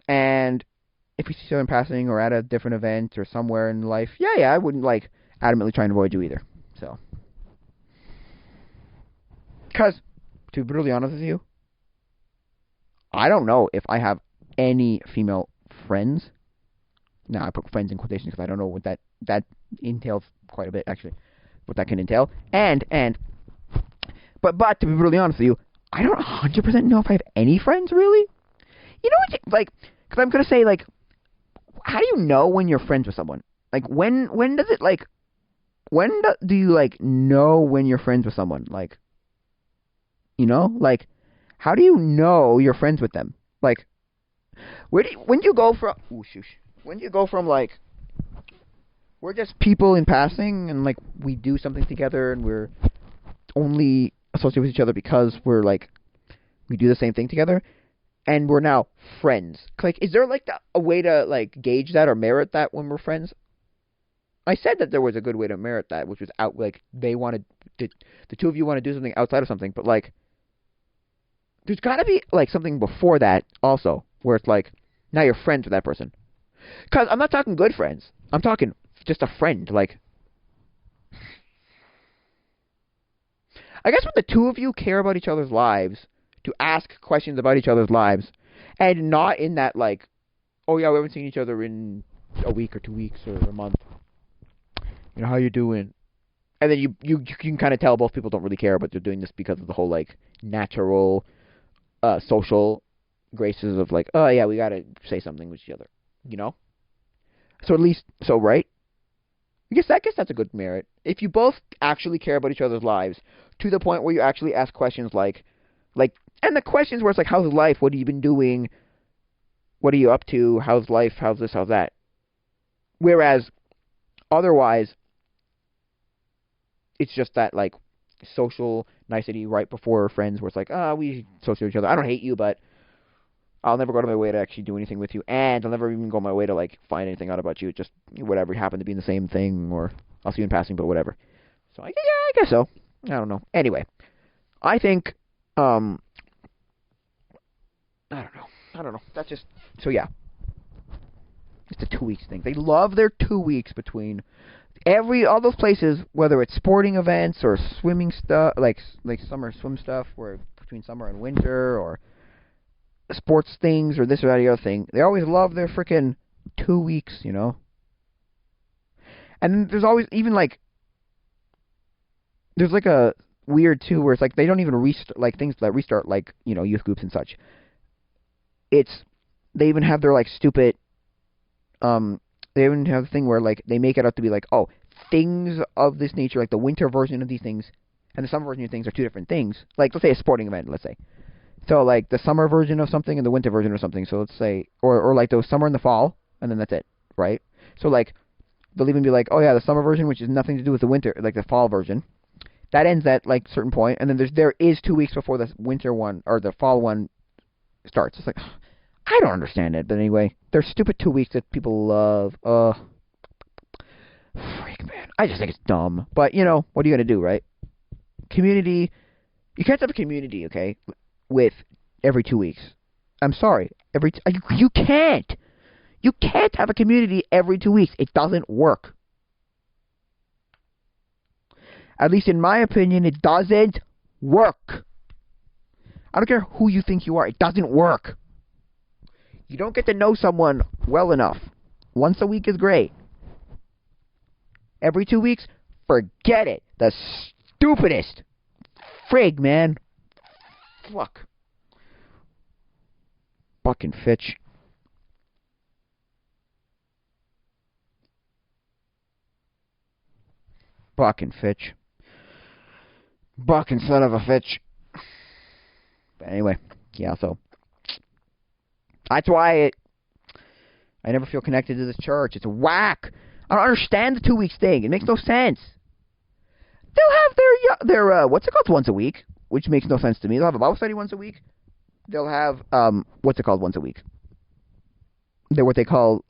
and if we see someone passing or at a different event or somewhere in life, yeah, I wouldn't like adamantly try and avoid you either. So, because to be brutally honest with you, I don't know if I have any female friends. Now I put friends in quotations because I don't know what that entails quite a bit actually, what that can entail. But to be brutally honest with you, I don't 100% know if I have any friends really. You know what? Like, because I'm gonna say like, how do you know when you're friends with someone? Like, when does it like, do you like know when you're friends with someone? Like, you know, like, how do you know you're friends with them? Like, when do you go from? When do you go from like, we're just people in passing and like we do something together and we're only associated with each other because we're like we do the same thing together, and we're now friends. Like, is there like a way to like gauge that or merit that when we're friends? I said that there was a good way to merit that, which was out like they wanted to, the two of you want to do something outside of something, but like there's got to be like something before that also where it's like now you're friends with that person. Because I'm not talking good friends. I'm talking just a friend. Like, I guess when the two of you care about each other's lives, to ask questions about each other's lives, and not in that like, oh yeah, we haven't seen each other in a week or 2 weeks or a month. You know, how you doing? And then you can kind of tell both people don't really care, but they're doing this because of the whole like natural, social graces of like, oh yeah, we gotta say something with each other. You know. So at least, right? I guess that's a good merit. If you both actually care about each other's lives to the point where you actually ask questions like, and the questions where it's like, how's life? What have you been doing? What are you up to? How's life? How's this? How's that? Whereas, otherwise, it's just that like social nicety right before friends where it's like, we associate with each other. I don't hate you, but I'll never go out of my way to actually do anything with you, and I'll never even go my way to like find anything out about you. Just whatever, you happen to be in the same thing, or I'll see you in passing, but whatever. So I guess so. I don't know. Anyway, I think I don't know. That's just so yeah. It's a 2 weeks thing. They love their 2 weeks between all those places, whether it's sporting events or swimming stuff, like summer swim stuff, where between summer and winter, or sports things, or this or that or the other thing. They always love their freaking 2 weeks, you know. And there's always even like there's like a weird too where it's like they don't even restart like things that restart like, you know, youth groups and such. They even have their like stupid They even have the thing where like they make it out to be like, oh, things of this nature, like the winter version of these things and the summer version of things are two different things. Like let's say a sporting event, let's say. So like the summer version of something and the winter version of something. So let's say, or like the summer and the fall, and then that's it, right? So like they'll even be like, oh yeah, the summer version, which has nothing to do with the winter, like the fall version, that ends at like a certain point, and then there is 2 weeks before the winter one or the fall one starts. It's like I don't understand it, but anyway, there's stupid 2 weeks that people love. Freak man, I just think it's dumb. But you know, what are you gonna do, right? Community, you can't have a community, okay, with every 2 weeks. I'm sorry, you can't. You can't have a community every 2 weeks. It doesn't work. At least in my opinion, it doesn't work. I don't care who you think you are. It doesn't work. You don't get to know someone well enough. Once a week is great. Every 2 weeks, forget it. The stupidest. Frig, man. Fuck. Fucking Fitch. Fucking Fitch. Fucking son of a Fitch. But anyway, yeah, so that's why I never feel connected to this church. It's whack. I don't understand the 2 weeks thing. It makes no sense. They'll have their what's it called once a week, which makes no sense to me. They'll have a Bible study once a week. They'll have what's it called once a week. They're what they call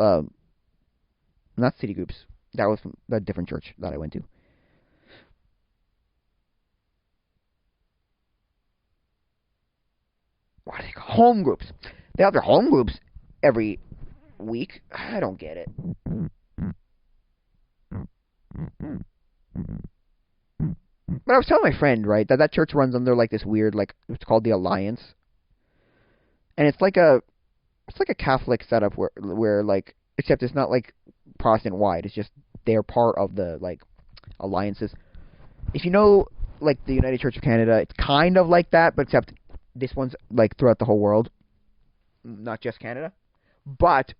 not city groups. That was from a different church that I went to. What do they call home groups? They have their home groups every week. I don't get it. But I was telling my friend, right, that church runs under like this weird, like it's called the Alliance, and it's like a Catholic setup where like, except it's not like Protestant wide. It's just they're part of the like alliances. If you know like the United Church of Canada, it's kind of like that, but except this one's like throughout the whole world, not just Canada. But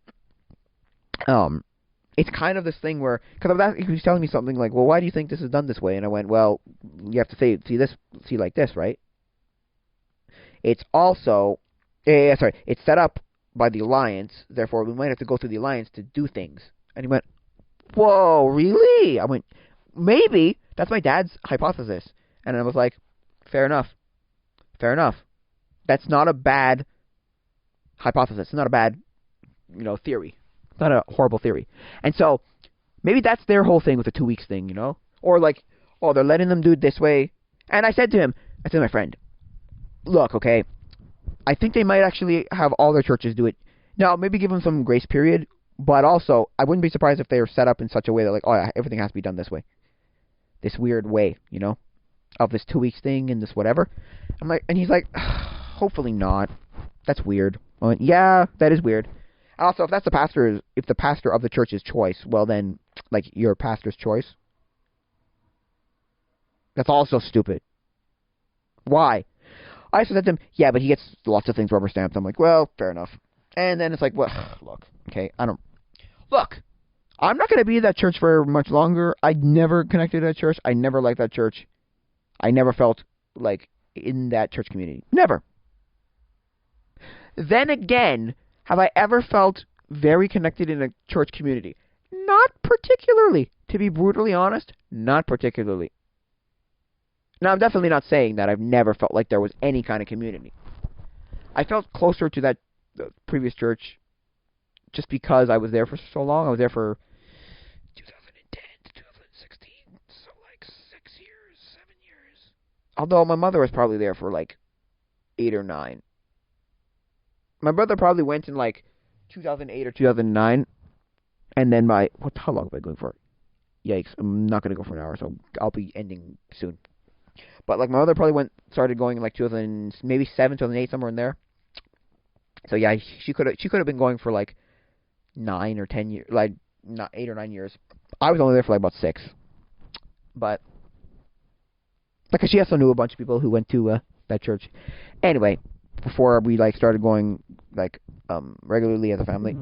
it's kind of this thing where, because he was telling me something like, well, why do you think this is done this way? And I went, well, you have to see like this, right? It's also, it's set up by the Alliance, therefore we might have to go through the Alliance to do things. And he went, whoa, really? I went, maybe. That's my dad's hypothesis. And I was like, fair enough. That's not a bad hypothesis. It's not a bad, theory. It's not a horrible theory. And so, maybe that's their whole thing with the 2 weeks thing, Or like, oh, they're letting them do it this way. And I said to my friend, look, okay, I think they might actually have all their churches do it. Now, maybe give them some grace period, but also, I wouldn't be surprised if they were set up in such a way that, like, oh, yeah, everything has to be done this way. This weird way, of this 2 weeks thing and this whatever. I'm like, and he's like, hopefully not. That's weird. I went, yeah, that is weird. Also, if the pastor of the church's choice, well then, like, your pastor's choice. That's also stupid. Why? I said to him, yeah, but he gets lots of things rubber stamped. I'm like, well, fair enough. And then it's like, well, look, okay, I'm not going to be at that church for much longer. I never connected to that church. I never liked that church. I never felt like in that church community. Never. Then again, have I ever felt very connected in a church community? Not particularly. To be brutally honest, not particularly. Now, I'm definitely not saying that I've never felt like there was any kind of community. I felt closer to that previous church just because I was there for so long. I was there for 2010 to 2016, so like 6 years, 7 years. Although my mother was probably there for like 8 or 9. My brother probably went in like 2008 or 2009, and then how long am I going for? Yikes, I'm not going to go for an hour, so I'll be ending soon. But like my mother probably started going in like 2000, maybe 7, 2008, somewhere in there. So yeah, she could have been going for like 9 or 10 years, like not 8 or 9 years. I was only there for like about 6. But because she also knew a bunch of people who went to that church. Anyway, before we like started going like regularly as a family.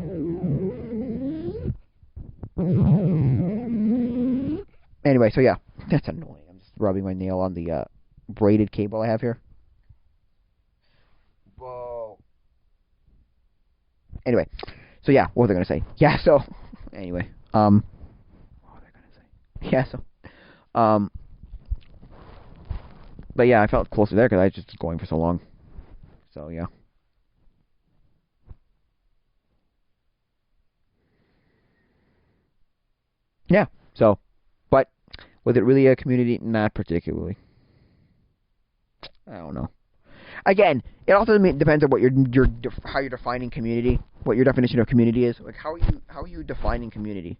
Anyway, so yeah, that's annoying. I'm just rubbing my nail on the braided cable I have here. Whoa. Anyway, so yeah, what was I gonna say? Yeah, so anyway, what was I gonna say? Yeah, so but yeah, I felt closer there because I was just going for so long. So yeah. Yeah. So, but was it really a community? Not particularly. I don't know. Again, it also depends on what how you're defining community, what your definition of community is. Like, how are you defining community?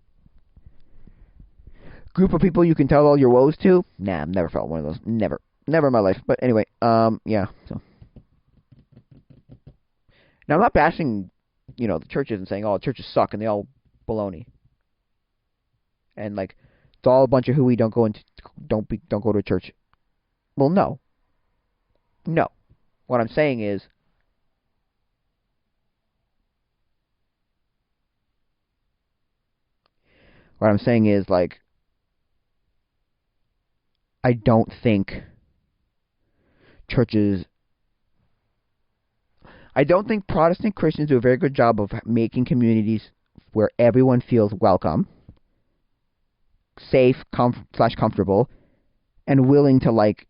Group of people you can tell all your woes to? Nah, I've never felt one of those. Never in my life. But anyway, yeah. So now I'm not bashing, the churches and saying, oh, churches suck and they all baloney. And like, it's all a bunch of hooey. Don't go to church. Well, no. What I'm saying is, like, I don't think churches. I don't think Protestant Christians do a very good job of making communities where everyone feels welcome, safe, comfortable, and willing to, like,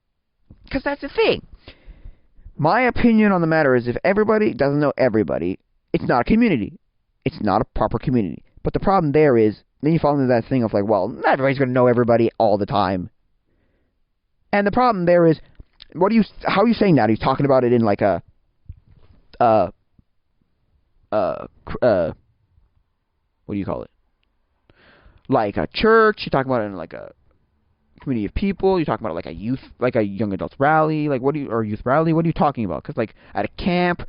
because that's the thing. My opinion on the matter is if everybody doesn't know everybody, it's not a community. It's not a proper community. But the problem there is, then you fall into that thing of like, well, not everybody's going to know everybody all the time. And the problem there is, how are you saying that? Are you talking about it in like a, what do you call it? Like a church? You're talking about it in like a community of people? You're talking about like a young adults rally? Like or youth rally? What are you talking about? Because like at a camp,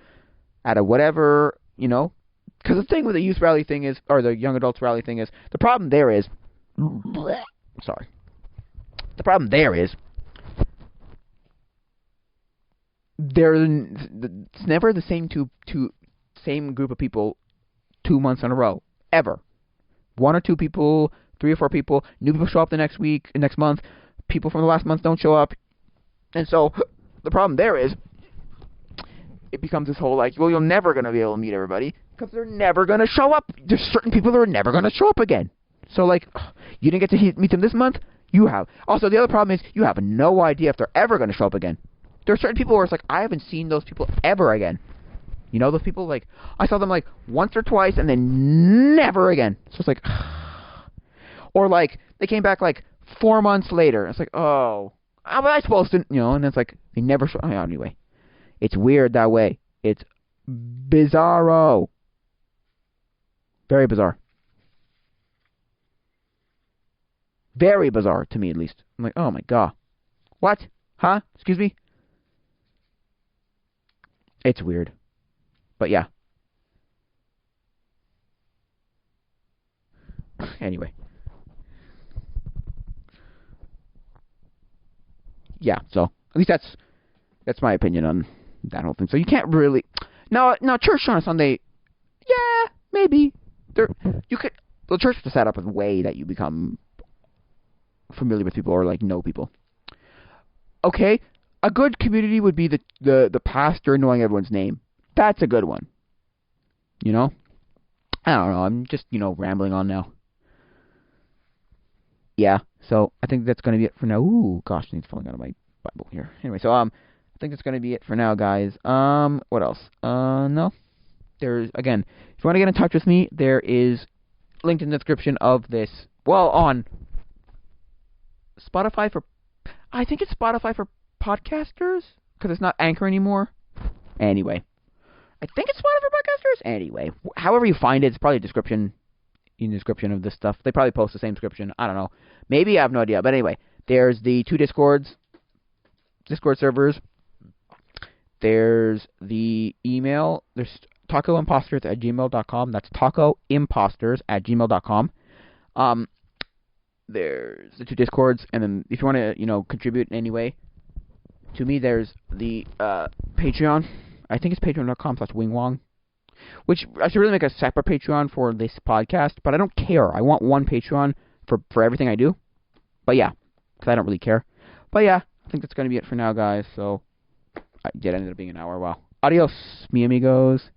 at a whatever, Because the thing with the youth rally thing is, or the young adults rally thing is, the problem there is, sorry. The problem there is, it's never the same group of people 2 months in a row, ever. One or two people, 3 or 4 people, new people show up the next month, people from the last month don't show up, and so the problem there is, it becomes this whole like, well, you're never going to be able to meet everybody, because they're never going to show up. There's certain people that are never going to show up again. So like, you didn't get to meet them this month, you have. Also, the other problem is, you have no idea if they're ever going to show up again. There are certain people where it's like, I haven't seen those people ever again. Those people, like, I saw them, like, once or twice, and then never again. So it's like, or, like, they came back, like, 4 months later. It's like, oh, how am I supposed to, and it's like, they never show, anyway. It's weird that way. It's bizarro. Very bizarre. Very bizarre, to me, at least. I'm like, oh, my God. What? Huh? Excuse me? It's weird. But yeah. Anyway. Yeah, so at least that's my opinion on that whole thing. So you can't really now church on a Sunday, yeah, maybe. The church is set up in a way that you become familiar with people or like know people. Okay. A good community would be the pastor knowing everyone's name. That's a good one. I don't know. I'm just, rambling on now. Yeah, so I think that's going to be it for now. Ooh, gosh, things falling out of my Bible here. Anyway, so I think that's going to be it for now, guys. What else? No. There's, again, if you want to get in touch with me, there is linked in the description of this. Well, on Spotify I think it's Spotify for podcasters, because it's not Anchor anymore. Anyway, I think it's Spotify for podcasters. Anyway, however you find it, it's probably in the description of this stuff. They probably post the same description. I don't know. Maybe, I have no idea. But anyway, there's the 2 Discord servers. There's the email. There's tacoimposters@gmail.com. That's tacoimposters@gmail.com. There's the 2 Discords, and then if you want to, contribute in any way to me, there's the Patreon. I think it's patreon.com/wingwong. Which I should really make a separate Patreon for this podcast, but I don't care. I want one Patreon for everything I do. But yeah, because I don't really care. But yeah, I think that's going to be it for now, guys. So, it ended up being an hour. Wow. Adios, mi amigos.